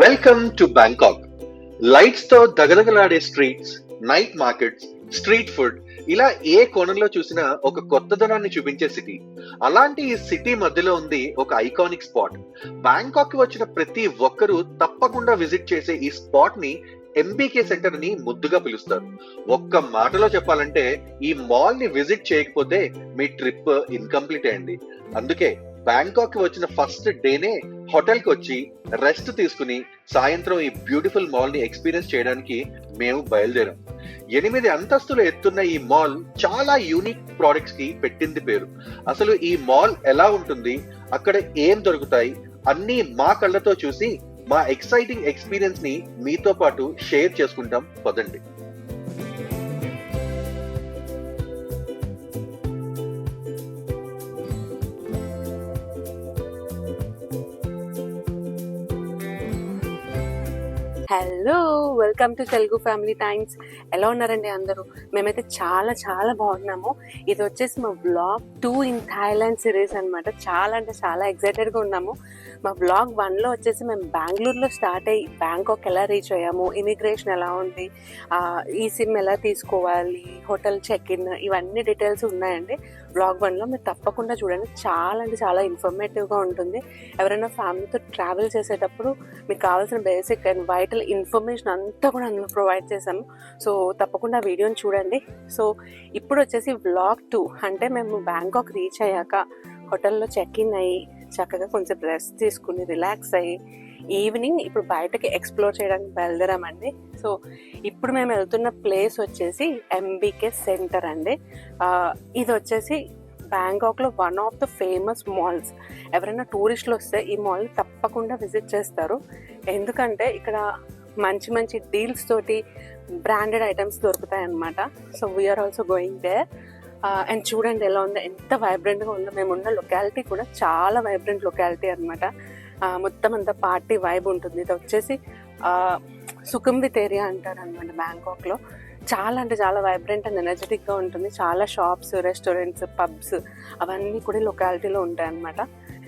Welcome to Bangkok. Lights తో దగదగలాడే streets, night markets, street food, ఇలా ఏ కోణంలో చూసినా ఒక కొత్తదనాన్ని చూపించే సిటీ. అలాంటి ఈ సిటీ మధ్యలో ఉంది ఒక ఐకానిక్ స్పాట్. బ్యాంకాక్ కి వచ్చిన ప్రతి ఒక్కరూ తప్పకుండా విజిట్ చేసే ఈ స్పాట్ ని ఎంబీకే సెంటర్ అని ముద్దుగా పిలుస్తారు. ఒక్క మాటలో చెప్పాలంటే ఈ మాల్ ని విజిట్ చేయకపోతే మీ ట్రిప్ ఇన్కంప్లీట్ అయింది. అందుకే బ్యాంకాక్ కి వచ్చిన ఫస్ట్ డేనే హోటల్ కి వచ్చి రెస్ట్ తీసుకుని సాయంత్రం ఈ బ్యూటిఫుల్ మాల్ ని ఎక్స్పీరియన్స్ చేయడానికి మేము బయలుదేరాం. 8 అంతస్తులు ఎత్తున్న ఈ మాల్ చాలా యూనిక్ ప్రోడక్ట్స్ కి పెట్టింది పేరు. అసలు ఈ మాల్ ఎలా ఉంటుంది, అక్కడ ఏం దొరుకుతాయి అన్ని మా కళ్ళతో చూసి మా ఎక్సైటింగ్ ఎక్స్పీరియన్స్ ని మీతో పాటు షేర్ చేసుకుంటాం. పదండి. Hello, welcome to Telugu family times. ఎలా ఉన్నారండి అందరూ? మేమైతే చాలా చాలా బాగున్నాము. ఇది వచ్చేసి మా బ్లాగ్ 2 ఇన్ థాయిలాండ్ సిరీస్ అనమాట. చాలా అంటే చాలా ఎక్సైటెడ్గా ఉన్నాము. మా బ్లాగ్ 1లో వచ్చేసి మేము బెంగళూరులో స్టార్ట్ అయ్యి బ్యాంకాక్ ఎలా రీచ్ అయ్యాము, ఇమిగ్రేషన్ ఎలా ఉంది, ఈ సిమ్ ఎలా తీసుకోవాలి, హోటల్ చెక్ ఇన్, ఇవన్నీ డీటెయిల్స్ ఉన్నాయండి బ్లాగ్ 1లో. మీరు తప్పకుండా చూడండి. చాలా అంటే చాలా ఇన్ఫర్మేటివ్గా ఉంటుంది. ఎవరైనా ఫ్యామిలీతో ట్రావెల్ చేసేటప్పుడు మీకు కావాల్సిన బేసిక్ అండ్ వైటల్ ఇన్ఫర్మేషన్ అంతా కూడా అందులో ప్రొవైడ్ చేశాము. సో తప్పకుండా వీడియోని చూడండి. సో ఇప్పుడు వచ్చేసి బ్లాగ్ 2 అంటే మేము బ్యాంకాక్ రీచ్ అయ్యాక హోటల్లో చెక్ ఇన్ అయ్యి చక్కగా కొంచెం రెస్ట్ తీసుకుని రిలాక్స్ అయ్యి ఈవినింగ్ ఇప్పుడు బయటకి ఎక్స్ప్లోర్ చేయడానికి బయలుదేరామండి. సో ఇప్పుడు మేము వెళ్తున్న ప్లేస్ వచ్చేసి ఎంబీకే సెంటర్ అండి. ఇది వచ్చేసి బ్యాంకాక్లో one of the famous malls. ఎవరైనా టూరిస్టులు వస్తే ఈ మాల్ని తప్పకుండా విజిట్ చేస్తారు. ఎందుకంటే ఇక్కడ మంచి మంచి డీల్స్ తోటి బ్రాండెడ్ ఐటమ్స్ దొరుకుతాయి అన్నమాట. So we are also going there. And చూడండి ఎలా ఉందో, ఎంత వైబ్రెంట్గా ఉందో. మేమున్న లొకాలిటీ కూడా చాలా వైబ్రెంట్ లొకాలిటీ అనమాట. మొత్తం అంతా పార్టీ వైబ్ ఉంటుంది. ఇది వచ్చేసి సుఖంవిత్ ఏరియా అంటారు అనమాట బ్యాంకాక్లో. చాలా అంటే చాలా వైబ్రెంట్ అండ్ ఎనర్జెటిక్గా ఉంటుంది. చాలా షాప్స్, రెస్టారెంట్స్, పబ్స్ అవన్నీ కూడా లొకాలిటీలో ఉంటాయి అన్నమాట.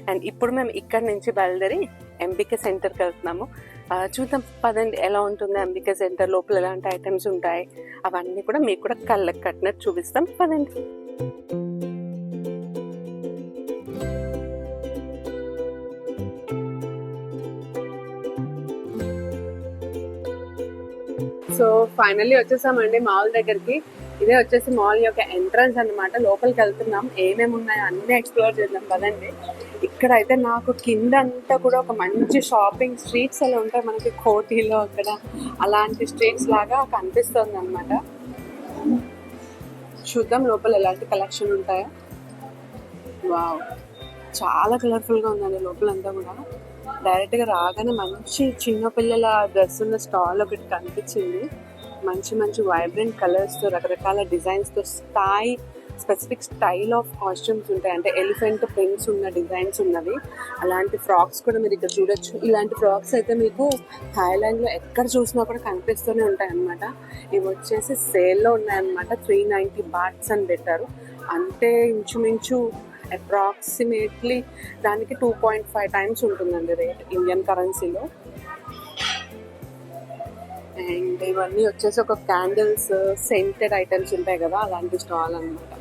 అండ్ ఇప్పుడు మేము ఇక్కడ నుంచి బయలుదేరి ఎంబీకే సెంటర్కి వెళ్తున్నాము. చూద్దాం పదండి ఎలా ఉంటుంది ఎంబీకే సెంటర్, లోపల ఎలాంటి ఐటమ్స్ ఉంటాయి అవన్నీ కూడా మీకు కూడా కళ్ళకి కట్టినట్టు చూపిస్తాం. పదండి. సో ఫైనల్లీ వచ్చేసామండి మాల్ దగ్గరికి. ఇదే వచ్చేసి మాల్ యొక్క ఎంట్రన్స్ అన్నమాట. లోపలికి వెళ్తున్నాం. ఏమేమి ఉన్నాయో అన్నీ ఎక్స్ప్లోర్ చేద్దాం కదండి. ఇక్కడైతే నాకు కింద అంతా కూడా ఒక మంచి షాపింగ్ స్ట్రీట్స్ అలా ఉంటాయి మనకి కోటిలో అక్కడ, అలాంటి స్ట్రీట్స్ లాగా కనిపిస్తుంది అనమాట. చూద్దాం లోపల ఎలాంటి కలెక్షన్ ఉంటాయో. వావ్, చాలా కలర్ఫుల్గా ఉందండి లోపలంతా కూడా. డైరెక్ట్గా రాగానే మంచి చిన్నపిల్లల డ్రెస్ ఉన్న స్టాల్ ఒకటి కనిపించింది. మంచి మంచి వైబ్రెంట్ కలర్స్తో, రకరకాల డిజైన్స్తో, స్పెసిఫిక్ స్టైల్ ఆఫ్ కాస్ట్యూమ్స్ ఉంటాయి. అంటే ఎలిఫెంట్ ప్రింట్స్ ఉన్న డిజైన్స్ ఉన్నవి. అలాంటి ఫ్రాక్స్ కూడా మీరు ఇక్కడ చూడొచ్చు. ఇలాంటి ఫ్రాక్స్ అయితే మీకు థాయిలాండ్లో ఎక్కడ చూసినా కూడా కనిపిస్తూనే ఉంటాయి అన్నమాట. ఇవి వచ్చేసి సేల్లో ఉన్నాయన్నమాట. 390 బాట్స్ అని పెట్టారు. అంటే ఇంచుమించు అప్రాక్సిమేట్లీ దానికి 2.5 టైమ్స్ ఉంటుందండి రేట్ ఇండియన్ కరెన్సీలో. అండ్ ఇవన్నీ వచ్చేసి ఒక క్యాండిల్స్, సెంటెడ్ ఐటమ్స్ ఉంటాయి కదా, అలాంటి స్టాల్ అనమాట.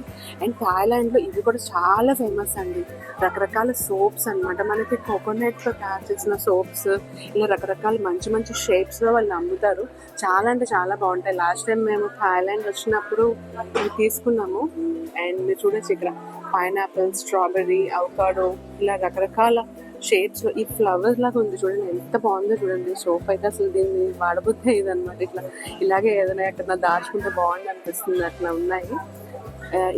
అండ్ థాయిలాండ్లో ఇవి కూడా చాలా ఫేమస్ అండి. రకరకాల సోప్స్ అనమాట. మనకి కోకోనట్తో తయారు చేసిన సోప్స్, ఇలా రకరకాల మంచి మంచి షేప్స్లో వాళ్ళు అమ్ముతారు. చాలా అంటే చాలా బాగుంటాయి. లాస్ట్ టైం మేము థాయిలాండ్ వచ్చినప్పుడు ఇవి తీసుకున్నాము. అండ్ మీరు చూడొచ్చు ఇక్కడ పైనాపిల్, స్ట్రాబెర్రీ, అవకాడో, ఇలా రకరకాల షేప్స్. ఈ ఫ్లవర్స్ లాగా ఉంది చూడండి, ఎంత బాగుందో చూడండి. సోప్ అయితే అసలు దీన్ని వాడబుద్ధి అయ్యేదన్నమాట. ఇలాగే ఏదైనా ఎక్కడన్నా దాచుకుంటే బాగుంది అనిపిస్తుంది. అట్లా ఉన్నాయి.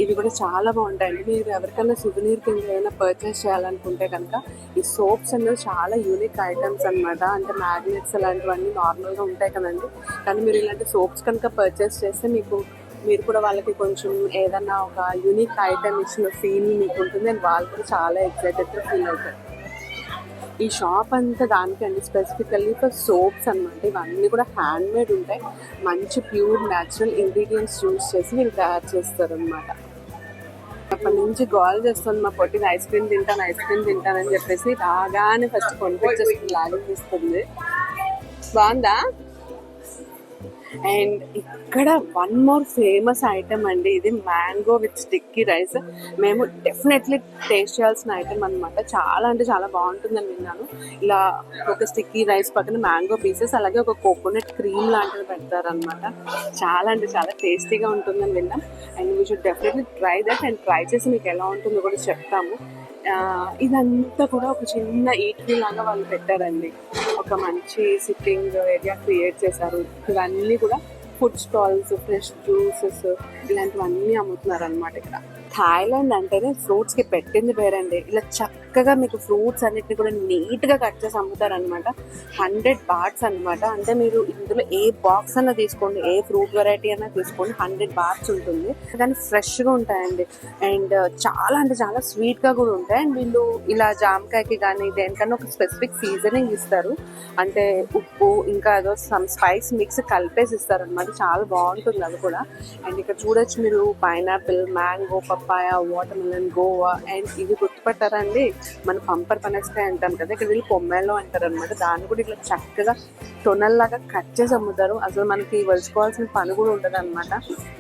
ఇవి కూడా చాలా బాగుంటాయండి. మీరు ఎవరికైనా సువెనీర్ కింద ఏదైనా పర్చేస్ చేయాలనుకుంటే కనుక ఈ సోప్స్ అనేవి చాలా యూనిక్ ఐటమ్స్ అనమాట. అంటే మ్యాగ్నెట్స్ అలాంటివన్నీ నార్మల్గా ఉంటాయి కదండి, కానీ మీరు ఇలాంటి సోప్స్ కనుక పర్చేస్ చేస్తే మీరు కూడా వాళ్ళకి కొంచెం ఏదన్నా ఒక యూనిక్ ఐటమ్ ఇచ్చిన ఫీల్ మీకు ఉంటుంది. అండ్ వాళ్ళు కూడా చాలా ఎక్సైటెడ్గా ఫీల్ అవుతారు. ఈ షాప్ అంతా దానికండి స్పెసిఫికల్లీ ఫర్ సోప్స్ అనమాట. ఇవన్నీ కూడా హ్యాండ్ మేడ్ ఉంటాయి. మంచి ప్యూర్ న్యాచురల్ ఇంగ్రీడియంట్స్ యూజ్ చేసి వీళ్ళు తయారు చేస్తారు అనమాట. అప్పటి నుంచి గోల్ చేస్తుంది మా పొట్టిది, ఐస్ క్రీమ్ తింటానని చెప్పేసి రాగానే ఫస్ట్ కొనిపించేస్తుంది, లాగిస్తుంది. బాగుందా? అండ్ ఇక్కడ వన్ మోర్ ఫేమస్ ఐటమ్ అండి, ఇది మ్యాంగో విత్ స్టిక్కీ రైస్. మేము డెఫినెట్లీ టేస్ట్ చేయాల్సిన ఐటమ్ అనమాట. చాలా అంటే చాలా బాగుంటుందని విన్నాను. ఇలా ఒక స్టిక్కీ రైస్ పక్కన మ్యాంగో పీసెస్, అలాగే ఒక కోకోనట్ క్రీమ్ లాంటివి పెడతారనమాట. చాలా అంటే చాలా టేస్టీగా ఉంటుందని విన్నాం. And we should definitely try that. And try చేసి మీకు ఎలా ఉంటుందో కూడా చెప్తాము. ఇదంతా కూడా ఒక చిన్న ఈటరీ లాగా వాళ్ళు పెట్టారండి. ఒక మంచి సిట్టింగ్ ఏరియా క్రియేట్ చేశారు. ఇవన్నీ కూడా ఫుడ్ స్టాల్స్, ఫ్రెష్ జ్యూసెస్ ఇలాంటివన్నీ అమ్ముతున్నారు అనమాట. ఇక్కడ థాయిలాండ్ అంటేనే ఫ్రూట్స్ కి పెట్టింది పేరండి. ఇలా చక్కగా మీకు ఫ్రూట్స్ అన్నిటిని కూడా నీట్ గా కట్ చేసి అమ్ముతారు అనమాట. 100 బాట్స్ అనమాట. అంటే మీరు ఇందులో ఏ బాక్స్ అన్నా తీసుకోండి, ఏ ఫ్రూట్ వెరైటీ అన్నా తీసుకోండి, 100 బాట్స్ ఉంటుంది. కానీ ఫ్రెష్ గా ఉంటాయండి. అండ్ చాలా అంటే చాలా స్వీట్ గా కూడా ఉంటాయి. అండ్ వీళ్ళు ఇలా జామకాయకి కానీ దేనికన్నా ఒక స్పెసిఫిక్ సీజనింగ్ ఇస్తారు. అంటే ఉప్పు ఇంకా ఏదో సమ్ స్పైస్ మిక్స్ కలిపేసి ఇస్తారు అనమాట. చాలా బాగుంటుంది అది కూడా. అండ్ ఇక్కడ చూడొచ్చు మీరు pineapple, mango, papaya, watermelon, guava. And ఇది గుర్తుపట్టారా అండి, మన పంపర్ పనసకాయ అంటాం కదా, ఇక్కడ వీళ్ళు పొమ్మెలో అంటారు అనమాట. దాన్ని కూడా ఇట్లా చక్కగా తొనల్లాగా కట్ చేసి అమ్ముతారు. అసలు మనకి వలుచుకోవాల్సిన పని కూడా ఉండదు అనమాట.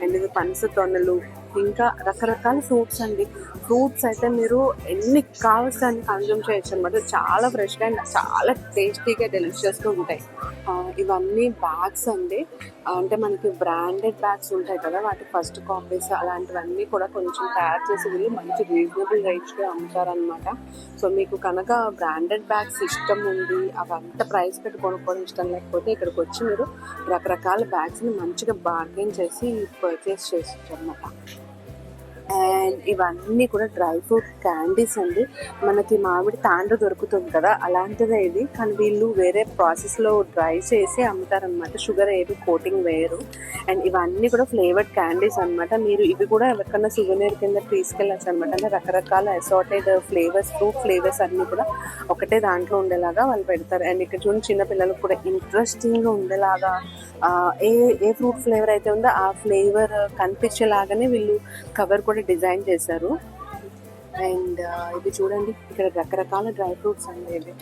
అండ్ ఇది పనస తొనలు, ఇంకా రకరకాల ఫ్రూట్స్ అండి. ఫ్రూట్స్ అయితే మీరు ఎన్ని కావాల్సిన అన్ని కన్జ్యూమ్ చేయొచ్చు అనమాట. చాలా ఫ్రెష్గా అండ్ చాలా టేస్టీగా డెలిషియస్గా ఉంటాయి. ఇవన్నీ బ్యాగ్స్ అండి. అంటే మనకి బ్రాండెడ్ బ్యాగ్స్ ఉంటాయి కదా, వాటి ఫస్ట్ కాపీస్ అలాంటివన్నీ కూడా కొంచెం తయారు చేసి వీళ్ళు మంచి రీజనబుల్ రేట్స్గా అమ్ముతారనమాట. సో మీకు కనుక బ్రాండెడ్ బ్యాగ్స్ ఇష్టం ఉంది, అవంతా ప్రైస్ పెట్టి కొనుక్కోవడం ఇష్టం లేకపోతే ఇక్కడికి వచ్చి మీరు రకరకాల బ్యాగ్స్ని మంచిగా బార్గెన్ చేసి పర్చేస్ చేసుకోవచ్చు అనమాట. అండ్ ఇవన్నీ కూడా డ్రై ఫ్రూట్ క్యాండీస్ అండి. మనకి మామిడి తాండ్ర దొరుకుతుంది కదా, అలాంటిదే ఇది. కానీ వీళ్ళు వేరే ప్రాసెస్లో డ్రై చేసి అమ్ముతారనమాట. షుగర్ ఏది కోటింగ్ వేయరు. అండ్ ఇవన్నీ కూడా ఫ్లేవర్డ్ క్యాండీస్ అనమాట. మీరు ఇవి కూడా ఎవరికన్నా సువెనీర్ కింద తీసుకెళ్ళచ్చు అనమాట. అంటే రకరకాల అసార్టెడ్ ఫ్లేవర్స్, ఫ్రూట్ ఫ్లేవర్స్ అన్నీ కూడా ఒకటే దాంట్లో ఉండేలాగా వాళ్ళు పెడతారు. అండ్ ఇక్కడ చూడండి చిన్న పిల్లలకు కూడా ఇంట్రెస్టింగ్గా ఉండేలాగా ఏ ఫ్రూట్ ఫ్లేవర్ అయితే ఉందో ఆ ఫ్లేవర్ కనిపించేలాగానే వీళ్ళు కవర్ కూడా డిజైన్ చేశారు. అండ్ ఇది చూడండి ఇక్కడ రకరకాల డ్రై ఫ్రూట్స్ అనేవి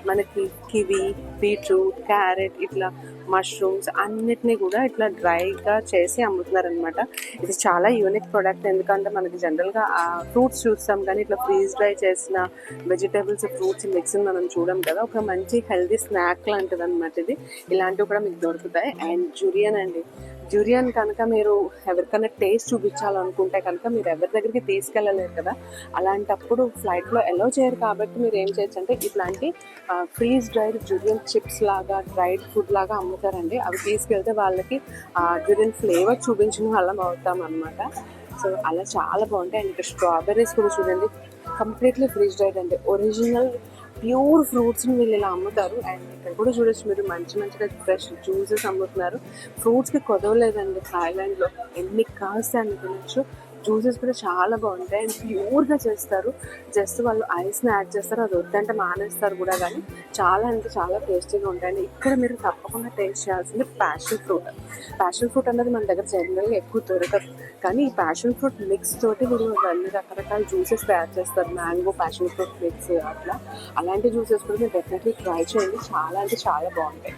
మనకి కివి, బీట్రూట్, క్యారెట్, ఇట్లా మష్రూమ్స్ అన్నిటినీ కూడా ఇట్లా డ్రైగా చేసి అమ్ముతున్నారు అనమాట. ఇది చాలా యూనిక్ ప్రోడక్ట్. ఎందుకంటే మనకి జనరల్గా ఫ్రూట్స్ చూస్తాం కానీ ఇట్లా ఫ్రీజ్ డ్రై చేసిన వెజిటేబుల్స్, ఫ్రూట్స్ మిక్స్ మనం చూడం కదా. ఒక మంచి హెల్దీ స్నాక్ లాంటిది అనమాట ఇది. ఇలాంటివి కూడా మీకు దొరుకుతాయి. అండ్ జురియన్ అండి, జురియన్ కనుక మీరు ఎవరికైనా టేస్ట్ చూపించాలనుకుంటే కనుక మీరు ఎవరి దగ్గరికి తీసుకెళ్ళలేరు కదా, అలాంటప్పుడు ఫ్లైట్లో అలౌ చేయరు. కాబట్టి మీరు ఏం చేయొచ్చు అంటే ఇట్లాంటి ఫ్రీజ్ డ్రైడ్ జురియన్ చిప్స్ లాగా, డ్రైడ్ ఫుడ్ లాగా అమ్ముతారండి. అవి తీసుకెళ్తే వాళ్ళకి జురియన్ ఫ్లేవర్ చూపించిన వాళ్ళం అవుతాం అనమాట. సో అలా చాలా బాగుంటాయి. అండ్ ఇక్కడ స్ట్రాబెర్రీస్ కూడా చూడండి, కంప్లీట్లీ ఫ్రీజ్ డ్రైడ్ అండి. ఒరిజినల్ ప్యూర్ ఫ్రూట్స్ని వీళ్ళు ఇలా అమ్ముతారు. అండ్ ఇక్కడ కూడా చూడొచ్చు మీరు మంచిగా ఫ్రెష్ జ్యూసెస్ అమ్ముతున్నారు. ఫ్రూట్స్కి కొదవలేదండి థాయిలాండ్లో, ఎన్ని కాస్తే అన్ని తినచ్చు. జ్యూసెస్ కూడా చాలా బాగుంటాయి అండ్ ప్యూర్గా చేస్తారు. జస్ట్ వాళ్ళు ఐస్ని యాడ్ చేస్తారు, అది వద్దంటే మానేస్తారు కూడా, కానీ చాలా అంటే చాలా టేస్టీగా ఉంటాయండి. ఇక్కడ మీరు తప్పకుండా టేస్ట్ చేయాల్సింది ప్యాషన్ ఫ్రూట్. ప్యాషన్ ఫ్రూట్ అనేది మన దగ్గర జనరల్గా ఎక్కువ దొరకదు, కానీ ఈ ప్యాషన్ ఫ్రూట్ మిక్స్ తోటి వీళ్ళు అన్ని రకరకాల జ్యూసెస్ తయారు చేస్తారు. మ్యాంగో ప్యాషన్ ఫ్రూట్ మిక్స్ అట్లా, అలాంటి జ్యూసెస్ కూడా మీరు డెఫినెట్లీ ట్రై చేయండి. చాలా అంటే చాలా బాగుంటాయి.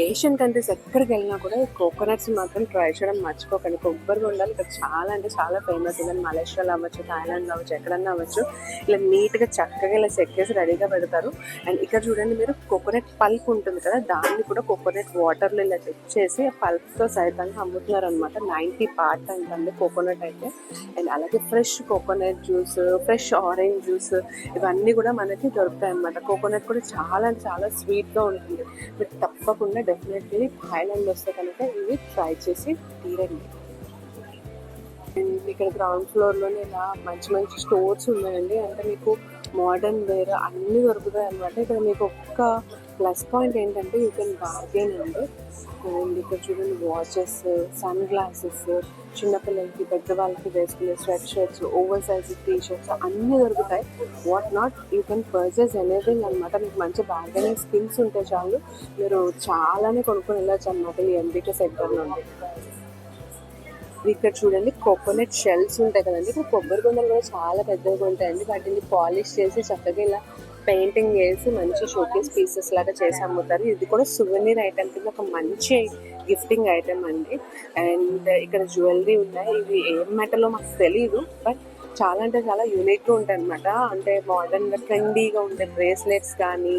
ఏషియన్ కంట్రీస్ ఎక్కడికి వెళ్ళినా కూడా కోకోనట్స్ మాత్రం ట్రై చేయడం మర్చిపోకండి. కొబ్బరి బొండాలు ఇక్కడ చాలా అంటే చాలా ఫేమస్. ఈవెన్ మలేషియాలో అవ్వచ్చు, థాయిలాండ్లో అవ్వచ్చు, ఎక్కడన్నా అవ్వచ్చు, ఇలా నీట్గా చక్కగా ఇలా చెక్కేసి రెడీగా పెడతారు. అండ్ ఇక్కడ చూడండి మీరు కోకోనట్ పల్ప్ ఉంటుంది కదా, దాన్ని కూడా కోకోనట్ వాటర్లో ఇలా తెచ్చేసి ఆ పల్ప్తో సైతంగా అమ్ముతున్నారు అనమాట. 90 పార్ట్ అంటుంది కోకోనట్ అయితే. అండ్ అలాగే fresh coconut juice, fresh orange juice ఇవన్నీ కూడా మనకి దొరుకుతాయి అనమాట. కోకోనట్ కూడా చాలా అంటే చాలా స్వీట్గా ఉంటుంది. మీరు తప్పకుండా డెఫినెట్లీ థాయిలాండ్ వస్తే కనుక ఇవి ట్రై చేసి తీరండి. అండ్ ఇక్కడ గ్రౌండ్ ఫ్లోర్లోనే ఇలా మంచి స్టోర్స్ ఉన్నాయండి. అంటే మీకు మోడర్న్ వేర్ అన్నీ దొరుకుతాయి అనమాట. ఇక్కడ మీకు ఒక్క ప్లస్ పాయింట్ ఏంటంటే యూ కెన్ బార్గెన్ అండి. అండ్ ఇక్కడ చూడండి వాచెస్, సన్ గ్లాసెస్, చిన్నపిల్లలకి పెద్దవాళ్ళకి వేసుకునే sweat shirts, over size T shirts అన్నీ దొరుకుతాయి. What not you can purchase anything అనమాట. మీకు మంచి బార్గెనింగ్ స్కిల్స్ ఉంటే చాలు, మీరు చాలానే కొనుక్కొని వెళ్ళొచ్చు అనమాట ఈ ఎంబీకే సెంటర్ నుండి. ఇక్కడ చూడండి కోకోనట్ షెల్స్ ఉంటాయి కదండి. ఇప్పుడు కొబ్బరి బొండలు కూడా చాలా పెద్దగా ఉంటాయండి. వాటిని పాలిష్ చేసి చక్కగా ఇలా పెయింటింగ్ వేసి మంచి షోకేస్ పీసెస్ లాగా చేసి అమ్ముతారు. ఇది కూడా సువెనీర్ ఐటమ్ కింద ఒక మంచి గిఫ్టింగ్ ఐటమ్ అండి. అండ్ ఇక్కడ జ్యువెలరీ ఉన్నాయి. ఇవి ఏం మెటలో మాకు తెలీదు, బట్ చాలా అంటే చాలా యూనిక్గా ఉంటాయి అనమాట. అంటే మోడర్న్గా ట్రెండీగా ఉండే బ్రేస్లెట్స్ కానీ,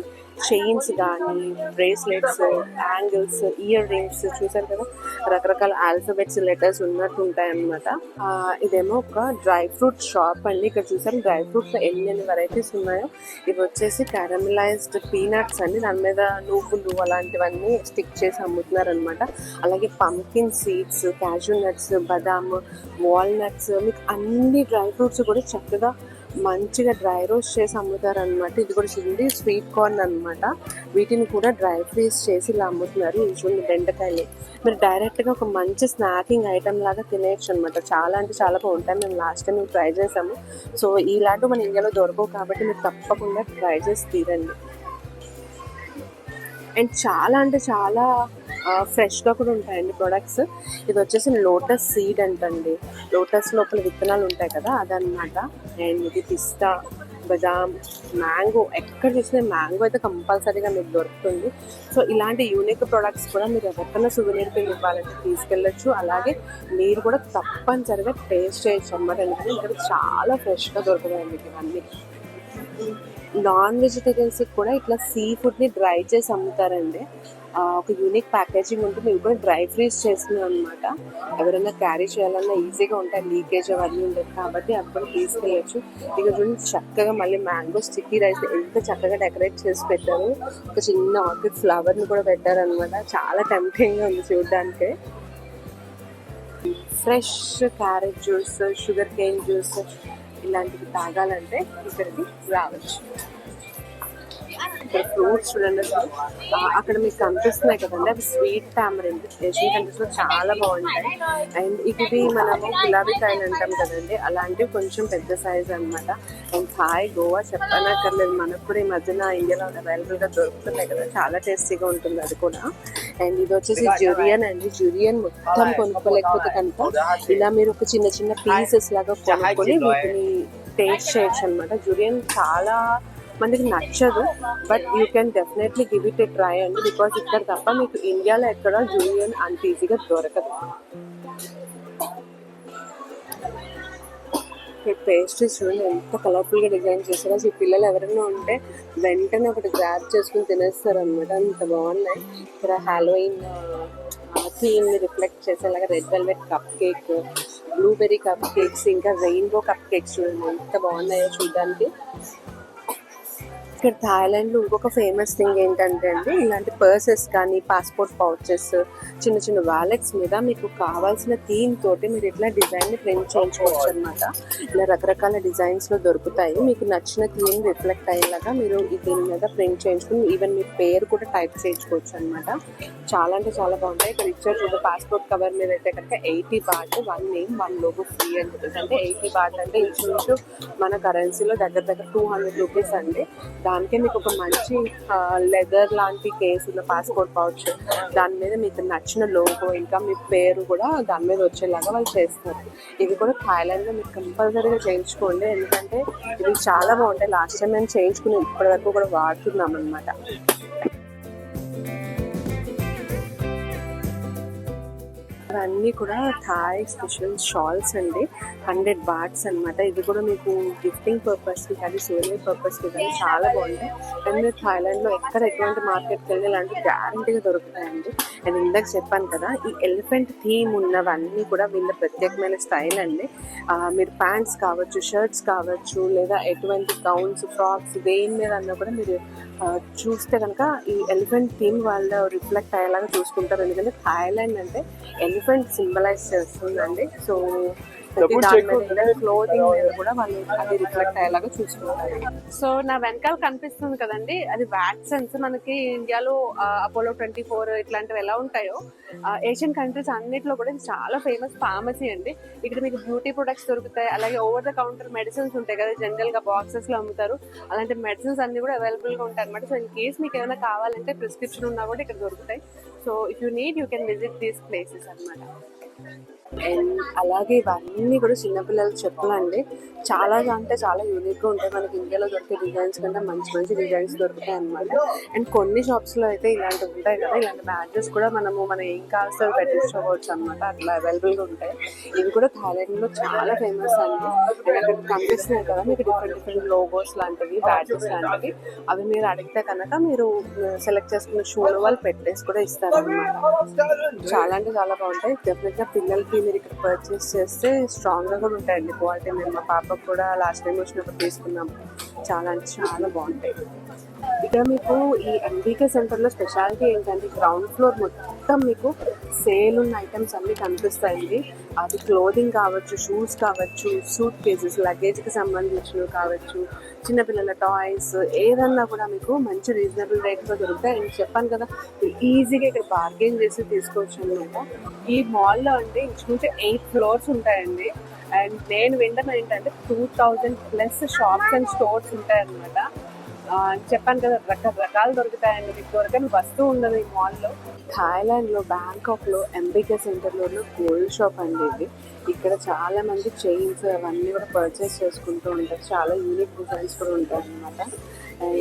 చైన్స్ కానీ, బ్రేస్లెట్స్, యాంగిల్స్, ఇయర్ రింగ్స్ చూసారు కదా, రకరకాల ఆల్ఫాబెట్స్, లెటర్స్ ఉన్నట్టు ఉంటాయి అనమాట. ఇదేమో ఒక డ్రై ఫ్రూట్ షాప్ అండి. ఇక్కడ చూసారు డ్రై ఫ్రూట్స్ ఎన్ని వెరైటీస్ ఉన్నాయో. ఇవి వచ్చేసి క్యారమలైజ్డ్ పీనట్స్ అండి, దాని మీద నువ్వులు అలాంటివన్నీ స్టిక్ చేసి అమ్ముతున్నారు అనమాట. అలాగే పంకిన్ సీడ్స్, క్యాషూ నట్స్, బదామ్, వాల్నట్స్, మీకు అన్ని డ్రై ఫ్రూట్స్ కూడా చక్కగా మంచిగా డ్రై రోస్ట్ చేసి అమ్ముతారు అనమాట. ఇది కూడా చిన్న స్వీట్ కార్న్ అనమాట. వీటిని కూడా డ్రై ఫ్రీజ్ చేసి ఇలా అమ్ముతున్నారు. చూడండి బెండకాయలు, మీరు డైరెక్ట్గా ఒక మంచి స్నాకింగ్ ఐటమ్ లాగా తినేయచ్చు అనమాట. చాలా అంటే చాలా బాగుంటాయి. మేము లాస్ట్ టైం ట్రై చేసాము. సో ఇలాంటివి మన ఇండియాలో దొరకవు కాబట్టి మీరు తప్పకుండా ట్రై చేసి తీరండి. అండ్ చాలా అంటే చాలా ఫ్రెష్గా కూడా ఉంటాయండి ప్రొడక్ట్స్. ఇది వచ్చేసి లోటస్ సీడ్ అంటండి. లోటస్ లోపల విత్తనాలు ఉంటాయి కదా, అదనమాట. అండ్ ఇది పిస్తా, బదామ్, మ్యాంగో. ఎక్కడ చూసినా మ్యాంగో అయితే కంపల్సరీగా మీకు దొరుకుతుంది. సో ఇలాంటి యూనిక్ ప్రొడక్ట్స్ కూడా మీరు ఎవరికైనా సువెనీర్ కింద ఇవ్వాలంటే తీసుకెళ్ళచ్చు. అలాగే మీరు కూడా తప్పనిసరిగా టేస్ట్ చేయొచ్చు అన్నమాట. ఎందుకంటే ఇక్కడ చాలా ఫ్రెష్గా దొరుకుతాయి మీకు ఇవన్నీ. నాన్ వెజిటేరియన్స్కి కూడా ఇట్లా సీ ఫుడ్ని డ్రై చేసి అమ్ముతారండి. ఒక యూనిక్ ప్యాకేజింగ్ ఉంటుంది. ఇవి కూడా డ్రై ఫ్రీజ్ చేస్తున్నాం అనమాట. ఎవరైనా క్యారీ చేయాలన్నా ఈజీగా ఉంటాయి, లీకేజ్ అవన్నీ ఉండదు కాబట్టి అవి కూడా తీసుకెళ్ళచ్చు. ఇక చూడండి చక్కగా మళ్ళీ మ్యాంగో స్టిక్కీ రైస్ ఎంత చక్కగా డెకరేట్ చేసి పెట్టారు. ఒక చిన్న ఆర్కిడ్ ఫ్లవర్ని కూడా పెట్టారు అనమాట. చాలా టెంప్టింగ్గా ఉంది చూడడానికి. Fresh carrot juice, sugar cane juice ఇలాంటివి తాగాలంటే ఇక్కడికి రావచ్చు. ఇక్కడ ఫ్రూట్స్ చూడండి అసలు అక్కడ మీకు కనిపిస్తున్నాయి కదండి, అవి స్వీట్ టామరిండ్. ఏషియన్ కంట్రీస్ లో చాలా బాగుంటాయి. అండ్ ఇది మనము గులాబీ కాయలు అంటాం కదండి, అలాంటివి కొంచెం పెద్ద సైజ్ అనమాట. అండ్ థాయ్, గోవా చెప్పనక్కర్లేదు, మనకు కూడా ఈ మధ్యన ఇండియాలో అవైలబుల్ గా దొరుకుతున్నాయి కదా, చాలా టేస్టీగా ఉంటుంది అది కూడా. అండ్ ఇది వచ్చేసి జురియన్ అండి. జురియన్ మొత్తం కొనుక్కోలేకపోతే కనుక ఇలా మీరు ఒక చిన్న చిన్న పీసెస్ లాగా కొనుక్కొని వీటిని టేస్ట్ చేయొచ్చు అనమాట. జురియన్ చాలా మనకి నచ్చదు, but you can definitely give it A try అండి. బికాస్ ఇక్కడ తప్ప మీకు ఇండియాలో ఎక్కడ జూలియన్ అంత ఈజీగా దొరకదు. పేస్ట్రీస్ చూడండి ఎంత కలర్ఫుల్గా డిజైన్ చేస్తారో. అసలు పిల్లలు ఎవరైనా ఉంటే వెంటనే ఒకటి గ్రాబ్ చేసుకుని తినేస్తారు అనమాట, అంత బాగున్నాయి. ఇక్కడ హాలోయిన్ థీమ్ని రిఫ్లెక్ట్ చేసేలాగా red velvet cup cake, blueberry cup cakes, ఇంకా రెయిన్బో కప్ కేక్స్ చూడండి ఎంత బాగున్నాయో చూడడానికి. ఇక్కడ థాయిలాండ్లో ఇంకొక ఫేమస్ థింగ్ ఏంటంటే అండి, ఇలాంటి పర్సెస్ కానీ, పాస్పోర్ట్ పౌచెస్, చిన్న చిన్న వ్యాలెట్స్ మీద మీకు కావాల్సిన థీమ్ తోటి మీరు ఇట్లా డిజైన్ని ప్రింట్ చేయించుకోవచ్చు అనమాట. ఇలా రకరకాల డిజైన్స్లో దొరుకుతాయి. మీకు నచ్చిన థీమ్ రిఫ్లెక్ట్ అయ్యేలాగా మీరు ఈ దీని మీద ప్రింట్ చేయించుకుని ఈవెన్ మీ పేరు కూడా టైప్ చేయించుకోవచ్చు అనమాట. చాలా అంటే చాలా బాగుంటాయి. ఇక్కడ ఇచ్చారు చూడండి, పాస్పోర్ట్ కవర్ మీద అయితే కనుక 80 బాట్, 1 నేమ్ 1 లోగో ఫ్రీ అని చెప్పేసి. అంటే 80 బాట్ అంటే ఇంచుమించు మన కరెన్సీలో దగ్గర 200 రూపీస్ అండి. దానికే మీకు ఒక మంచి లెదర్ లాంటి కేసు ఉన్న పాస్పోర్ట్ పౌచ్, దాని మీద మీకు నచ్చిన లోగో ఇంకా మీ పేరు కూడా దాని మీద వచ్చేలాగా వాళ్ళు చేస్తారు. ఇవి కూడా థాయిలాండ్లో మీకు కంపల్సరీగా చేయించుకోండి, ఎందుకంటే ఇవి చాలా బాగుంటాయి. లాస్ట్ టైం మేము చేయించుకుని ఇప్పటి వరకు కూడా వాడుతున్నాం అనమాట. ఇవన్నీ కూడా థాయ్ స్పెషల్ షాల్స్ అండి, 100 బాట్స్ అనమాట. ఇది కూడా మీకు గిఫ్టింగ్ పర్పస్కి కానీ సోనియర్ పర్పస్కి కానీ చాలా బాగుంటాయి. అండ్ మీరు థాయిలాండ్లో ఎక్కడ ఎటువంటి మార్కెట్కి వెళ్ళి ఇలాంటి గ్యారంటీగా దొరుకుతాయండి. అండ్ ఇందాక చెప్పాను కదా, ఈ ఎలిఫెంట్ థీమ్ ఉన్నవన్నీ కూడా వీళ్ళ ప్రత్యేకమైన స్టైల్ అండి. మీరు ప్యాంట్స్ కావచ్చు, షర్ట్స్ కావచ్చు, లేదా ఎటువంటి గౌన్స్, ఫ్రాక్స్ దేని మీద అన్నా కూడా మీరు చూస్తే కనుక ఈ ఎలిఫెంట్ థీమ్ వాళ్ళు రిఫ్లెక్ట్ అయ్యేలాగా చూసుకుంటారు. ఎందుకంటే థాయిలాండ్ అంటే ఎలిఫెంట్ సింబలైజ్ చేస్తుందండి. సో క్లోదింగ్ మీద కూడా వాళ్ళు అది రిఫ్లెక్ట్ అయ్యేలాగా చూసుకుంటారు. సో నా వెనకాల కనిపిస్తుంది కదండి, అది వ్యాట్సన్స్. మనకి ఇండియాలో అపోలో 24 ఇట్లాంటివి ఎలా ఉంటాయో ఏషియన్ కంట్రీస్ అన్నిట్లో కూడా ఇది చాలా ఫేమస్ ఫార్మసీ అండి. ఇక్కడ మీకు బ్యూటీ ప్రొడక్ట్స్ దొరుకుతాయి, అలాగే ఓవర్ ద కౌంటర్ మెడిసిన్స్ ఉంటాయి కదా, జనరల్ గా బాక్సెస్ లో అమ్ముతారు. అలాంటి మెడిసిన్స్ అన్ని కూడా అవైలబుల్ గా ఉంటాయి అనమాట. సో ఇన్ కేస్ మీకు ఏమైనా కావాలంటే ప్రిస్క్రిప్షన్ ఉన్నా కూడా ఇక్కడ దొరుకుతాయి. So if you need you can visit these places అనమాట. అండ్ అలాగే ఇవన్నీ కూడా చిన్నపిల్లల చెప్పులు అండి. చాలా అంటే చాలా యూనిక్గా ఉంటాయి. మనకి ఇండియాలో దొరికే డిజైన్స్ కంటే మంచి మంచి డిజైన్స్ దొరుకుతాయి అనమాట. అండ్ కొన్ని షాప్స్లో అయితే ఇలాంటివి ఉంటాయి కదా, ఇలాంటి బ్యాడ్జెస్ కూడా మనం ఏం కావాల్సిన పెట్టించుకోవచ్చు అనమాట. అట్లా అవైలబుల్గా ఉంటాయి. ఇవి కూడా థాయిలాండ్లో చాలా ఫేమస్ అండి. అండ్ అక్కడ కనిపిస్తున్నాయి కదా మీకు డిఫరెంట్ డిఫరెంట్ లోగోస్ లాంటివి, బ్యాడ్జెస్ లాంటివి. అవి మీరు అడిగితే కనుక మీరు సెలెక్ట్ చేసుకున్న షూలో వాళ్ళు పెట్టేసి కూడా ఇస్తారు అనమాట. చాలా అంటే చాలా బాగుంటాయి. డెఫినెట్గా పిల్లలకి మీరు ఇక్కడ పర్చేస్ చేస్తే స్ట్రాంగ్గా కూడా ఉంటాయండి క్వాలిటీ. మేము మా పాపకు కూడా లాస్ట్ టైం వచ్చినప్పుడు తీసుకున్నాము. చాలా అంటే చాలా బాగుంటాయి. ఇక్కడ మీకు ఈ ఎంబీకే సెంటర్లో స్పెషాలిటీ ఏంటంటే గ్రౌండ్ ఫ్లోర్ మొత్తం మీకు సేల్ ఉన్న ఐటమ్స్ అన్నీ కనిపిస్తాయండి. అది క్లోదింగ్ కావచ్చు, షూస్ కావచ్చు, సూట్ కేసెస్, లగేజ్కి సంబంధించినవి కావచ్చు, చిన్నపిల్లల టాయ్స్, ఏదన్నా కూడా మీకు మంచి రీజనబుల్ రేట్తో దొరుకుతాయి. అండ్ చెప్పాను కదా ఈజీగా ఇక్కడ బార్గెన్ చేసి తీసుకోవచ్చు అనమాట. ఈ మాల్లో అంటే ఇంచుమించు 8 floors ఉంటాయండి. అండ్ నేను వింటాను ఏంటంటే 2000+ షాప్స్ అండ్ స్టోర్స్ ఉంటాయన్నమాట. చెప్పాను కదా రకరకాలు దొరుకుతాయండి. మీకు దొరకని వస్తువు ఉండదు ఈ మాల్లో. థాయిలాండ్లో బ్యాంకాక్లో ఎంబీకే సెంటర్లో గోల్డ్ షాప్ అండి ఇది. ఇక్కడ చాలా మంది చైన్స్ అవన్నీ కూడా పర్చేస్ చేసుకుంటూ ఉంటారు. చాలా యూనిక్ డిజైన్స్ కూడా ఉంటాయి అనమాట.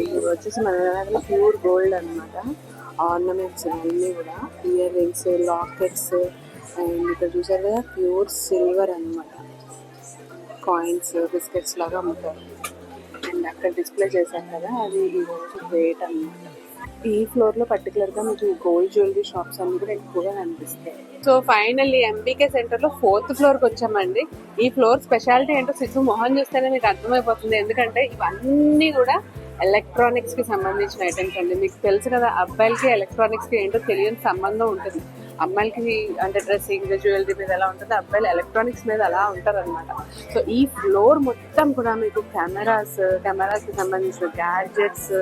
ఇది వచ్చేసి మన దగ్గర ప్యూర్ గోల్డ్ అనమాట. ఆర్నమెంట్స్ అన్నీ కూడా ఇయర్ రింగ్స్, లాకెట్స్, అండ్ ఇక్కడ చూసారు కదా ప్యూర్ సిల్వర్ అనమాట. కాయిన్స్, బిస్కెట్స్ లాగా అమ్ముతారు. అండ్ అక్కడ డిస్ప్లే చేశారు కదా అది ఈరోజు రేట్ అనమాట. ఈ ఫ్లోర్లో పర్టికులర్గా మీకు గోల్డ్ జ్యువెలరీ షాప్స్ అన్ని కూడా ఎక్కువగా కనిపిస్తాయి. సో ఫైనల్లీ ఎంబీకే సెంటర్లో 4th ఫ్లోర్కి వచ్చామండి. ఈ ఫ్లోర్ స్పెషాలిటీ ఏంటో సిక్స్ మొహం చూస్తేనే మీకు అర్థమైపోతుంది. ఎందుకంటే ఇవన్నీ కూడా ఎలక్ట్రానిక్స్కి సంబంధించిన ఐటమ్స్ అండి. మీకు తెలుసు కదా అబ్బాయిలకి ఎలక్ట్రానిక్స్కి ఏంటో తెలియని సంబంధం ఉంటుంది. అమ్మాయిలకి అంటే డ్రెస్సింగ్, జ్యువెలరీ మీద ఎలా ఉంటుందో అబ్బాయిలు ఎలక్ట్రానిక్స్ మీద అలా ఉంటారు అనమాట. సో ఈ ఫ్లోర్ మొత్తం కూడా మీకు కెమెరాస్కి సంబంధించిన గ్యాడ్జెట్స్,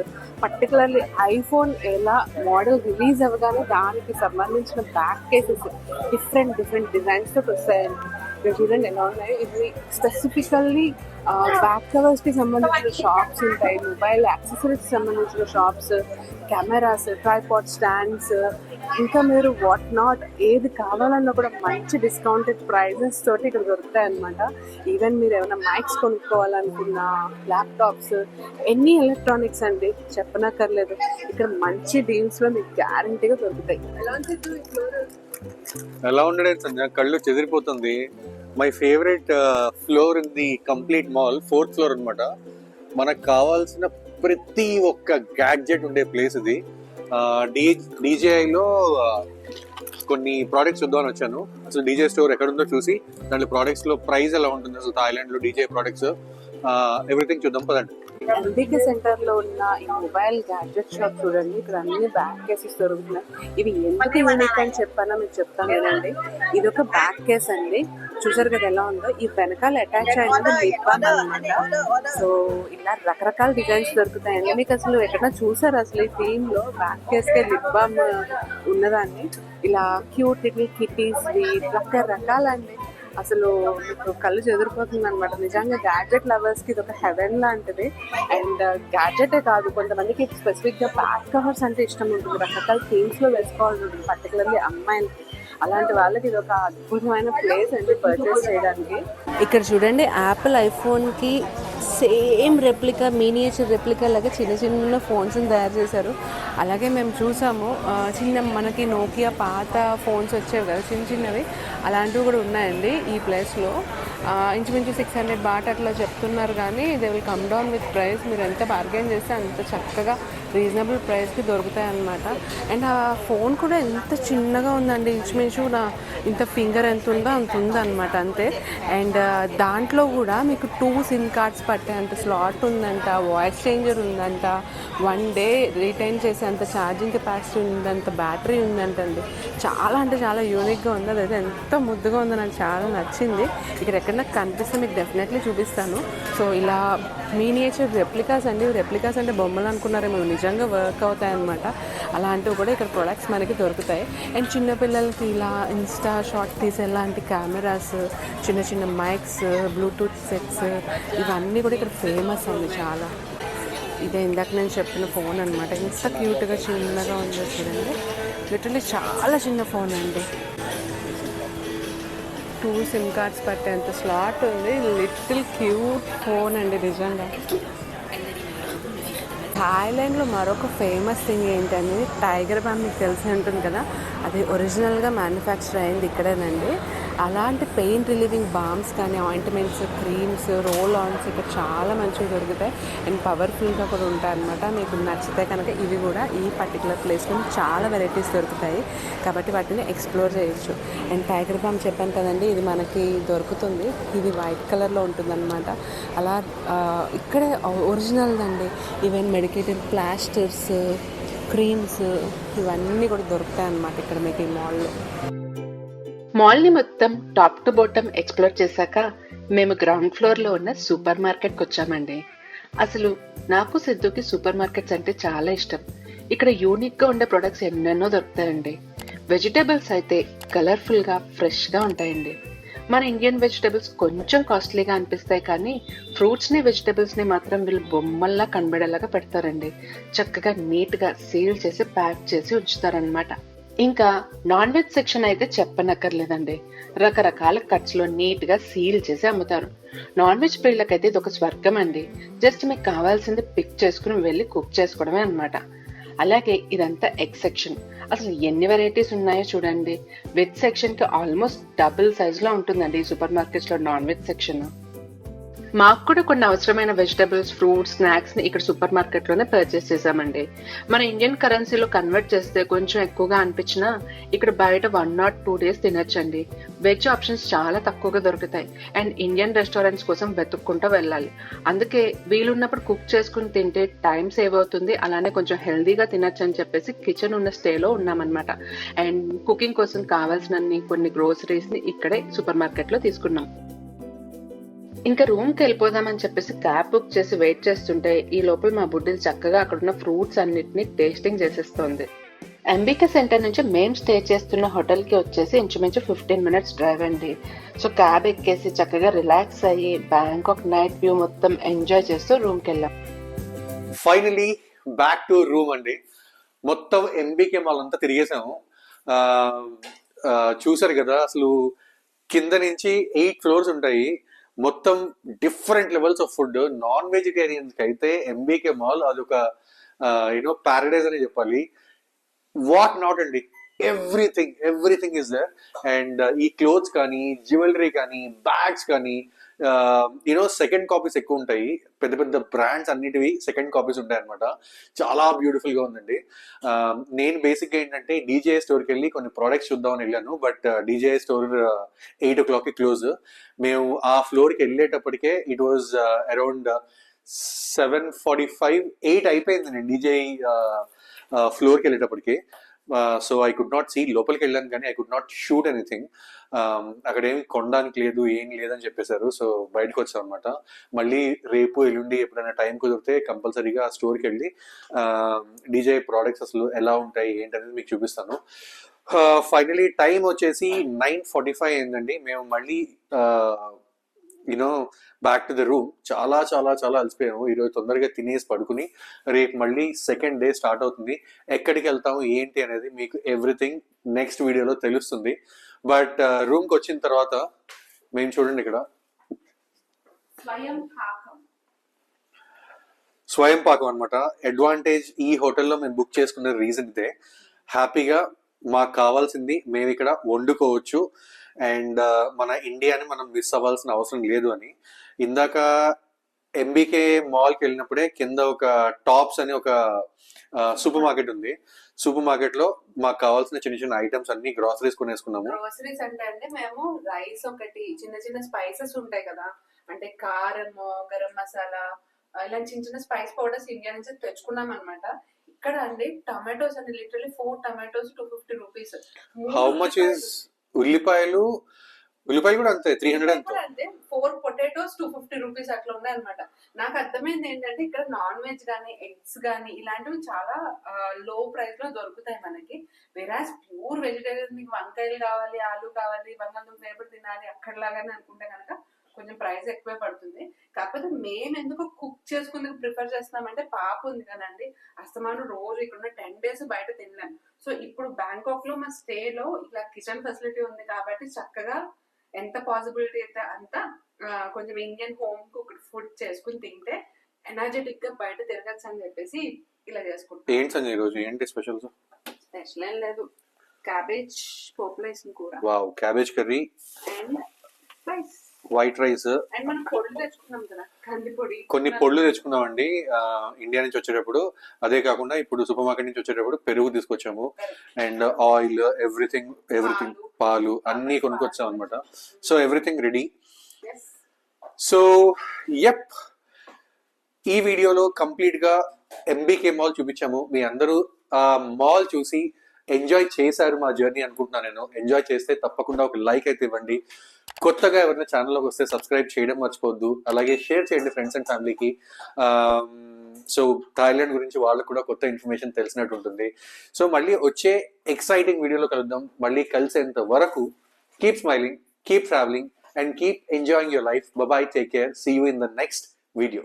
పర్టికులర్లీ ఐఫోన్ ఎలా మోడల్ రిలీజ్ అవ్వగానే దానికి సంబంధించిన బ్యాక్ కేసెస్ డిఫరెంట్ డిజైన్స్తో వస్తాయండి. ఇక్కడ చూడండి ఎలా ఉన్నాయి. ఇవి స్పెసిఫికల్లీ బ్యాక్ కవర్స్కి సంబంధించిన షాప్స్ ఉంటాయి, మొబైల్ యాక్సెసరీస్కి సంబంధించిన షాప్స్, కెమెరాస్, ట్రైపాడ్ స్టాండ్స్, ఇంకా మీరు వాట్ నాట్ ఏది కావాలన్నా కూడా మంచి డిస్కౌంటెడ్ ప్రైజెస్ తోటి ఇక్కడ దొరుకుతాయి అనమాట. ఈవెన్ మీరు ఏమైనా మైక్స్ కొనుక్కోవాలనుకున్నా, ల్యాప్టాప్స్, ఎన్ని ఎలక్ట్రానిక్స్ అండి చెప్పనక్కర్లేదు. ఇక్కడ మంచి డీల్స్లో మీకు గ్యారంటీగా దొరుకుతాయి. ఎలా ఉండడం సంజయ్, కళ్ళు చెదిరిపోతుంది. My favourite floor in the complete mall 4th floor అనమాట. మనకు కావాల్సిన ప్రతి ఒక్క గ్యాడ్జెట్ ఉండే ప్లేస్ ఇది. డీజేఐలో కొన్ని ప్రోడక్ట్స్ చూద్దామని వచ్చాను. అసలు డీజే స్టోర్ ఎక్కడుందో చూసి దాంట్లో ప్రోడక్ట్స్ లో ప్రైస్ ఎలా ఉంటుంది, అసలు థాయిలాండ్ లో డీజే ప్రోడక్ట్స్ ఎవ్రీథింగ్ చూద్దాం పదండి. ఎంబీకే సెంటర్ లో ఉన్న ఈ మొబైల్ గ్యాడ్జెట్ షాప్ చూడండి. ఇక్కడ అన్ని బ్యాక్ కేసెస్ దొరుకుతున్నాయి. ఇవి ఎందుకు యూనిక్ అని చెప్పానో మీకు చెప్తాను కదండి. ఇది ఒక బ్యాక్ కేస్ అండి. చూసారు కదా ఎలా ఉందో. ఈ వెనకాల అటాచ్ అయినది లిప్ బామ్ అనమాట. సో ఇలా రకరకాల డిజైన్స్ దొరుకుతాయండి. మీకు అసలు ఎక్కడైనా చూసారు అసలు ఈ థీమ్ లో బ్యాక్ కేస్ కే లిప్ బామ్ ఉన్నదాన్ని. ఇలా క్యూట్ లిటిల్ కిటీస్, రకరకాలండి. అసలు మీకు కళ్ళు చెదిరిపోతుంది అనమాట. నిజంగా గ్యాడ్జెట్ లవర్స్ కి ఇది ఒక హెవెన్ లాంటిది. అండ్ గ్యాడ్జెటే కాదు, కొంతమందికి స్పెసిఫిక్ గా బ్యాక్ కవర్స్ అంటే ఇష్టం ఉంటుంది, రకరకాల థీమ్స్ లో వేసుకోవాల్సి ఉంటుంది, పర్టికులర్లీ అమ్మాయిలకి. అలాంటి వాళ్ళకి ఇది ఒక అద్భుతమైన ప్లేస్ అండి పర్చేస్ చేయడానికి. ఇక్కడ చూడండి యాపిల్ ఐఫోన్కి సేమ్ రెప్లికా, మినియేచర్ రెప్లికా లాగా చిన్న చిన్న ఫోన్స్ని తయారు చేశారు. అలాగే మేము చూసాము మనకి నోకియా పాత ఫోన్స్ వచ్చేవి కదా చిన్నవి, అలాంటివి కూడా ఉన్నాయండి ఈ ప్లేస్లో. ఇంచుమించు 600 బాట్ అట్లా చెప్తున్నారు, కానీ they will come down with price. మీరు ఎంత బార్గెన్ చేస్తే అంత చక్కగా రీజనబుల్ ప్రైస్కి దొరుకుతాయి అన్నమాట. అండ్ ఆ ఫోన్ కూడా ఎంత చిన్నగా ఉందండి, ఇంచుమించు ఇంత ఫింగర్ ఎంత ఉందో అంత ఉందన్నమాట అంతే. అండ్ దాంట్లో కూడా మీకు 2 SIM కార్డ్స్ పట్టేంత స్లాట్ ఉందంట, వాయిస్ చేంజర్ ఉందంట, 1 day రిటైన్ చేసేంత ఛార్జింగ్ కెపాసిటీ ఉందంత, బ్యాటరీ ఉందంటండి. చాలా అంటే చాలా యూనిక్గా ఉంది. అదైతే ఎంత ముద్దుగా ఉందో, నాకు చాలా నచ్చింది. ఇక్కడ ఎక్కడన్నా కనిపిస్తే మీకు డెఫినెట్లీ చూపిస్తాను. సో ఇలా మినియేచర్ రెప్లికాస్ అండి. రెప్లికాస్ అంటే బొమ్మలు అనుకున్నారేమో, నిజంగా వర్క్ అవుతాయి అన్నమాట. అలాంటివి కూడా ఇక్కడ ప్రొడక్ట్స్ మనకి దొరుకుతాయి. అండ్ చిన్నపిల్లలకి ఇలా ఇన్స్టా షార్ట్ తీసే లాంటి కెమెరాస్, చిన్న చిన్న మైక్స్, బ్లూటూత్ సెట్స్, ఇవన్నీ కూడా ఇక్కడ ఫేమస్ అండి చాలా. ఇదే ఇందాక నేను చెప్పిన ఫోన్ అనమాట. ఎంత క్యూట్గా చిన్నగా ఉందో చూడండి. లిటరల్లీ చాలా చిన్న ఫోన్ అండి. 2 సిమ్ కార్డ్స్ పట్టేంత స్లాట్ ఉంది. లిటిల్ క్యూట్ ఫోన్ అండి నిజంగా. థాయిలాండ్లో మరొక ఫేమస్ థింగ్ ఏంటంటే టైగర్ బామ్, మీకు తెలిసి ఉంటుంది కదా, అది ఒరిజినల్గా మ్యానుఫ్యాక్చర్ అయింది ఇక్కడేనండి. అలాంటి పెయిన్ రిలీవింగ్ బామ్స్ కానీ ఆయింట్మెంట్స్, క్రీమ్స్, రోల్ ఆన్స్ ఇక్కడ చాలా మంచిగా దొరుకుతాయి అండ్ పవర్ఫుల్గా కూడా ఉంటాయి అన్నమాట. మీకు నచ్చితే కనుక ఇవి కూడా ఈ పర్టికులర్ ప్లేస్లో చాలా వెరైటీస్ దొరుకుతాయి కాబట్టి వాటిని ఎక్స్ప్లోర్ చేయొచ్చు. అండ్ టైగర్ బామ్ చెప్పాను కదండి, ఇది మనకి దొరుకుతుంది. ఇది వైట్ కలర్లో ఉంటుందన్నమాట. అలా ఇక్కడే ఒరిజినల్ అండి. ఈవెన్ మెడికేటెడ్ ప్లాస్టర్స్, క్రీమ్స్ ఇవన్నీ కూడా దొరుకుతాయి అన్నమాట ఇక్కడ మీకు ఈ మాల్లో. మాల్ని మొత్తం టాప్ టు బాటమ్ ఎక్స్ప్లోర్ చేశాక మేము గ్రౌండ్ ఫ్లోర్లో ఉన్న సూపర్ మార్కెట్కి వచ్చామండి. అసలు నాకు సిద్ధుకి సూపర్ మార్కెట్స్ అంటే చాలా ఇష్టం. ఇక్కడ యూనిక్గా ఉండే ప్రొడక్ట్స్ ఎన్నెన్నో దొరుకుతాయండి. వెజిటేబుల్స్ అయితే కలర్ఫుల్గా, ఫ్రెష్గా ఉంటాయండి. మన ఇండియన్ వెజిటేబుల్స్ కొంచెం కాస్ట్లీగా అనిపిస్తాయి కానీ ఫ్రూట్స్ని, వెజిటేబుల్స్ని మాత్రం వీళ్ళు బొమ్మల్లా కనబడేలాగా పెడతారండి. చక్కగా నీట్గా సీల్ చేసి ప్యాక్ చేసి ఉంచుతారనమాట. ఇంకా నాన్ వెజ్ సెక్షన్ అయితే చెప్పనక్కర్లేదండి. రకరకాల కట్స్ లో నీట్ గా సీల్ చేసి అమ్ముతారు. నాన్ వెజ్ ప్రియులకైతే ఇది ఒక స్వర్గం అండి. జస్ట్ మీకు కావాల్సింది పిక్ చేసుకుని వెళ్ళి కుక్ చేసుకోవడమే అనమాట. అలాగే ఇదంతా ఎగ్ సెక్షన్. అసలు ఎన్ని వెరైటీస్ ఉన్నాయో చూడండి. వెజ్ సెక్షన్ కి ఆల్మోస్ట్ డబుల్ సైజ్ లో ఉంటుందండి ఈ సూపర్ మార్కెట్స్ లో నాన్ వెజ్ సెక్షన్. మాకు కూడా కొన్ని అవసరమైన వెజిటబుల్స్, ఫ్రూట్స్, స్నాక్స్ ని ఇక్కడ సూపర్ మార్కెట్ లోనే పర్చేస్ చేసామండి. మన ఇండియన్ కరెన్సీలో కన్వర్ట్ చేస్తే కొంచెం ఎక్కువగా అనిపించినా ఇక్కడ బయట 1 or 2 days తినొచ్చండి. వెజ్ ఆప్షన్స్ చాలా తక్కువగా దొరుకుతాయి అండ్ ఇండియన్ రెస్టారెంట్స్ కోసం వెతుక్కుంటూ వెళ్ళాలి. అందుకే వీలున్నప్పుడు కుక్ చేసుకుని తింటే టైం సేవ్ అవుతుంది, అలానే కొంచెం హెల్దీగా తినొచ్చు అని చెప్పేసి కిచెన్ ఉన్న స్టేలో ఉన్నామన్నమాట. అండ్ కుకింగ్ కోసం కావాల్సినన్ని కొన్ని గ్రోసరీస్ ని ఇక్కడే సూపర్ మార్కెట్ లో తీసుకున్నాం. ఇంకా రూమ్ కి వెళ్ళిపోదామని చెప్పేసి క్యాబ్ బుక్ చేసి వెయిట్ చేస్తుంటే ఈ లోపల మా బుడ్డిలు చక్కగా అక్కడున్న ఫ్రూట్స్ అన్నిటిని టేస్టింగ్ చేసేస్తోంది. ఎంబీకే సెంటర్ నుంచి మేము స్టే చేస్తున్న హోటల్ కి వచ్చేసి ఇంచుమించు 15 minutes డ్రైవ్ అండి. సో క్యాబ్ ఎక్కేసి చక్కగా రిలాక్స్ అయ్యి బ్యాంకాక్ నైట్ వ్యూ మొత్తం ఎంజాయ్ చేస్తూ రూమ్ కి వెళ్ళాం. ఫైనలీ బ్యాక్ టు రూమ్ అండి. మొత్తం ఎంబీకే మాల్ అంతా తిరిగేసాము. ఆ, చూసారు కదా, అసలు కింద నుంచి 8 floors ఉంటాయి. మొత్తం different levels of food. Non vegetarians కి అయితే ఎంబీకే మాల్ అదొక ప్యారడైజ్ అని చెప్పాలి. వాట్ నాట్ అండి, ఎవ్రీథింగ్ ఇస్ దేర్. అండ్ ఈ క్లోత్స్ కానీ, జ్యువెలరీ కానీ, బ్యాగ్స్ కానీ, సెకండ్ కాపీస్ ఎక్కువ ఉంటాయి. పెద్ద పెద్ద బ్రాండ్స్ అన్నిటివి సెకండ్ కాపీస్ ఉంటాయి అనమాట. చాలా బ్యూటిఫుల్ గా ఉందండి. నేను బేసిక్ గా ఏంటంటే డీజే స్టోర్కి వెళ్ళి కొన్ని ప్రోడక్ట్స్ చూద్దామని వెళ్ళాను. బట్ డీజే స్టోర్ 8 o'clock కి క్లోజ్. మేము ఆ ఫ్లోర్ కి వెళ్ళేటప్పటికే ఇట్ వాజ్ అరౌండ్ 7:45, 8 అయిపోయింది నేను డీజే ఫ్లోర్కి వెళ్ళేటప్పటికి. So I could not see. లోపలికి వెళ్ళాను కానీ I could not shoot anything. అక్కడ ఏమి కొనడానికి లేదు, ఏం లేదని చెప్పేశారు. సో బయటకు వచ్చాం అనమాట. మళ్ళీ రేపు ఎల్లుండి ఎప్పుడైనా టైం కుదిరితే కంపల్సరీగా ఆ స్టోర్కి వెళ్ళి డీజే ప్రోడక్ట్స్ అసలు ఎలా ఉంటాయి ఏంటనేది మీకు చూపిస్తాను. ఫైనలీ టైం వచ్చేసి 9:45 అయిందండి. మేము మళ్ళీ బ్యాక్ టు ద రూమ్. చాలా చాలా చాలా అలసిపోయాము. ఈరోజు తొందరగా తినేసి పడుకుని రేపు మళ్ళీ సెకండ్ డే స్టార్ట్ అవుతుంది. ఎక్కడికి వెళ్తాము ఏంటి అనేది మీకు ఎవ్రీథింగ్ నెక్స్ట్ వీడియోలో తెలుస్తుంది. బట్ రూమ్కి వచ్చిన తర్వాత మేము చూడండి ఇక్కడ స్వయం పాకం అనమాట. అడ్వాంటేజ్ ఈ హోటల్లో మేము బుక్ చేసుకున్న రీజన్ ఇదే. హ్యాపీగా మాకు కావాల్సింది మేము ఇక్కడ వండుకోవచ్చు అండ్ మన ఇండియాని మనం మిస్ అవ్వాల్సిన అవసరం లేదు అని. ఇందాక ఎంబీకే మాల్కి వెళ్ళినప్పుడే కింద ఒక టాప్స్ అని ఒక సూపర్ మార్కెట్ ఉంది. సూపర్ మార్కెట్ లో మాకు కావాల్సిన చిన్న చిన్న ఐటమ్స్ అన్ని గ్రాసరీస్ కొనేసుకున్నాము. గ్రోసరీస్ అంటే మేము రైస్ ఒకటి, చిన్న చిన్న స్పైసెస్ ఉంటాయి కదా, అంటే కారము, గరం మసాలా, ఇలా చిన్న చిన్న స్పైస్ పౌడర్స్ ఇండియా నుంచి తెచ్చుకున్నాం అనమాట. ఇక్కడ అండి టమాటోస్ అండి, literally 4 tomatoes 250 rupees. How much is ఉల్లిపాయలు కూడా అంతే 300 అంటే 4 potatoes 250 rupees అట్లా ఉన్నాయి అనమాట. నాకు అర్థమైంది ఏంటంటే ఇక్కడ నాన్ వెజ్ గానీ, ఎగ్స్ గానీ ఇలాంటివి చాలా లో ప్రైస్ లో దొరుకుతాయి మనకి. వెరాజ్ ప్యూర్ వెజిటేరియన్, మీకు వంకాయలు కావాలి, ఆలు కావాలి, బంగాళదుంప వేపుడు తినాలి అక్కడలాగానే అనుకుంటే కనుక కొంచెం ప్రైస్ ఎక్కువే పడుతుంది. కాకపోతే మేము ఎందుకు కుక్ చేసుకుందుకు ప్రిఫర్ చేస్తున్నామంటే పాప ఉంది కదండి, అస్తమానం రోజు ఇక్కడ 10 days బయట తినలేము. సో ఇప్పుడు బ్యాంకాక్ లో మా స్టే లో ఇలా కిచెన్ ఫెసిలిటీ ఉంది కాబట్టి చక్కగా ఎంత పాసిబిలిటీ అయితే అంత కొంచెం ఇండియన్ హోమ్ కుక్డ్ ఫుడ్ చేసుకుని తింటే ఎనర్జెటిక్ గా బయట తిరగచ్చు అని చెప్పేసి ఇలా చేసుకుంటాం. ఏంటి సంజయ్ ఈరోజు ఏంటి స్పెషల్స్? స్పెషల్ ఏం లేదు, క్యాబేజ్ పోపులో వేసిన కూర wow, cabbage curry and rice white rice and మనం పొడులు తెచ్చుకున్నాం కదా, కంది పొడి. కొన్ని పొళ్ళు తెచ్చుకున్నామండి ఇండియా నుంచి వచ్చేటప్పుడు. అదే కాకుండా ఇప్పుడు సూపర్ మార్కెట్ నుంచి వచ్చేటప్పుడు పెరుగు తీసుకొచ్చాము అండ్ ఆయిల్ ఎవ్రీథింగ్ పాలు అన్ని కొనుక్కొచ్చాం అనమాట. So everything ready. Yes. So yup, ఈ వీడియోలో కంప్లీట్ గా ఎంబీకే మాల్ చూపించాము. మీ అందరూ ఆ మాల్ చూసి ఎంజాయ్ చేశారు మా జర్నీ అనుకుంటున్నాను నేను. ఎంజాయ్ చేస్తే తప్పకుండా ఒక లైక్ అయితే ఇవ్వండి. కొత్తగా ఎవరైనా ఛానల్లోకి వస్తే సబ్స్క్రైబ్ చేయడం మర్చిపోవద్దు. అలాగే షేర్ చేయండి ఫ్రెండ్స్ అండ్ ఫ్యామిలీకి. సో థాయిలాండ్ గురించి వాళ్ళకు కూడా కొత్త ఇన్ఫర్మేషన్ తెలిసినట్టు ఉంటుంది. సో మళ్ళీ వచ్చే ఎక్సైటింగ్ వీడియోలో కలుద్దాం. మళ్ళీ కలిసేంత వరకు keep smiling, keep travelling and keep enjoying your life. Bye bye, take care, see you in the next video.